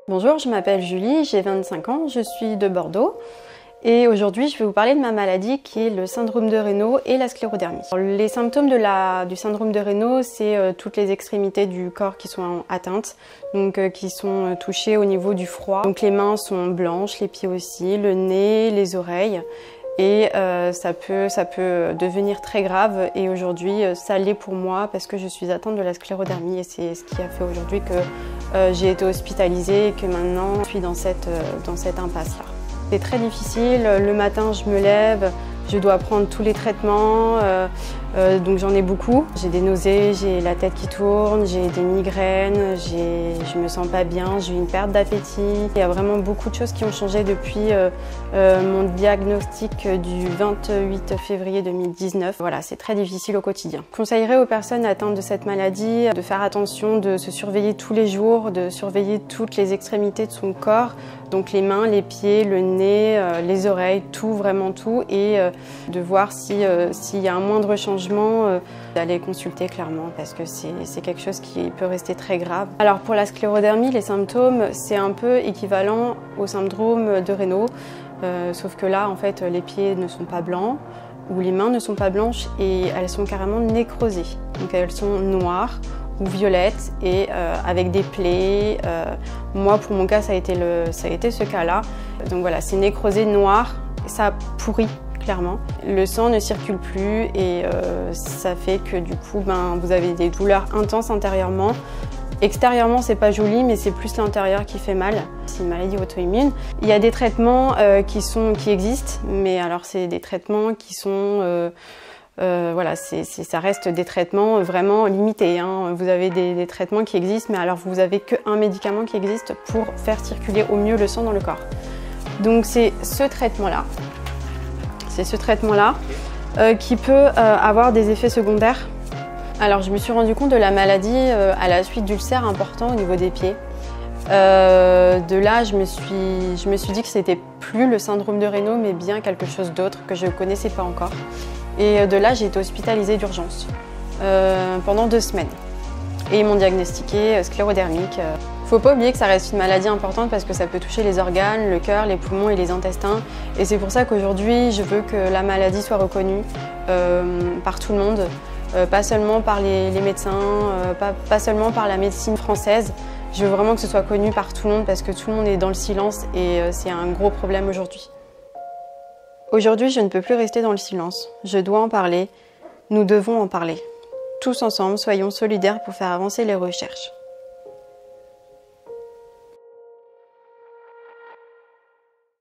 Bonjour, je m'appelle Julie, j'ai 25 ans, je suis de Bordeaux et aujourd'hui je vais vous parler de ma maladie qui est le syndrome de Raynaud et la sclérodermie. Les symptômes du syndrome de Raynaud, c'est toutes les extrémités du corps qui sont atteintes, donc qui sont touchées au niveau du froid. Donc les mains sont blanches, les pieds aussi, le nez, les oreilles. Et ça peut devenir très grave et aujourd'hui ça l'est pour moi parce que je suis atteinte de la sclérodermie et c'est ce qui a fait aujourd'hui que j'ai été hospitalisée et que maintenant je suis dans cette impasse-là. C'est très difficile, le matin je me lève, je dois prendre tous les traitements, donc j'en ai beaucoup. J'ai des nausées, j'ai la tête qui tourne, j'ai des migraines, je me sens pas bien, j'ai une perte d'appétit. Il y a vraiment beaucoup de choses qui ont changé depuis mon diagnostic du 28 février 2019. Voilà, c'est très difficile au quotidien. Je conseillerais aux personnes atteintes de cette maladie de faire attention, de se surveiller tous les jours, de surveiller toutes les extrémités de son corps, donc les mains, les pieds, le nez, les oreilles, tout, vraiment tout, et de voir s'il y a un moindre changement, d'aller consulter clairement parce que c'est quelque chose qui peut rester très grave. Alors pour la sclérodermie, les symptômes, c'est un peu équivalent au syndrome de Raynaud, sauf que là, en fait, les pieds ne sont pas blancs ou les mains ne sont pas blanches et elles sont carrément nécrosées. Donc elles sont noires ou violettes et avec des plaies. Moi, pour mon cas, ça a été ce cas-là. Donc voilà, c'est nécrosé noir, ça pourrit clairement. Le sang ne circule plus et ça fait que du coup, vous avez des douleurs intenses intérieurement. Extérieurement, c'est pas joli, mais c'est plus l'intérieur qui fait mal. C'est une maladie auto-immune. Il y a des traitements qui existent, mais alors c'est des traitements qui sont voilà, ça reste des traitements vraiment limités, hein. Vous avez des traitements qui existent, mais alors vous n'avez qu'un médicament qui existe pour faire circuler au mieux le sang dans le corps. Donc c'est ce traitement-là. C'est ce traitement-là qui peut avoir des effets secondaires. Alors je me suis rendu compte de la maladie à la suite d'ulcères importants au niveau des pieds. De là, je me suis dit que c'était plus le syndrome de Raynaud, mais bien quelque chose d'autre que je ne connaissais pas encore. Et de là, j'ai été hospitalisée d'urgence pendant 2 semaines. Et ils m'ont diagnostiqué sclérodermique. Faut pas oublier que ça reste une maladie importante parce que ça peut toucher les organes, le cœur, les poumons et les intestins. Et c'est pour ça qu'aujourd'hui, je veux que la maladie soit reconnue par tout le monde, pas seulement par les médecins, pas seulement par la médecine française. Je veux vraiment que ce soit connu par tout le monde parce que tout le monde est dans le silence et c'est un gros problème aujourd'hui. Aujourd'hui, je ne peux plus rester dans le silence. Je dois en parler. Nous devons en parler. Tous ensemble, soyons solidaires pour faire avancer les recherches.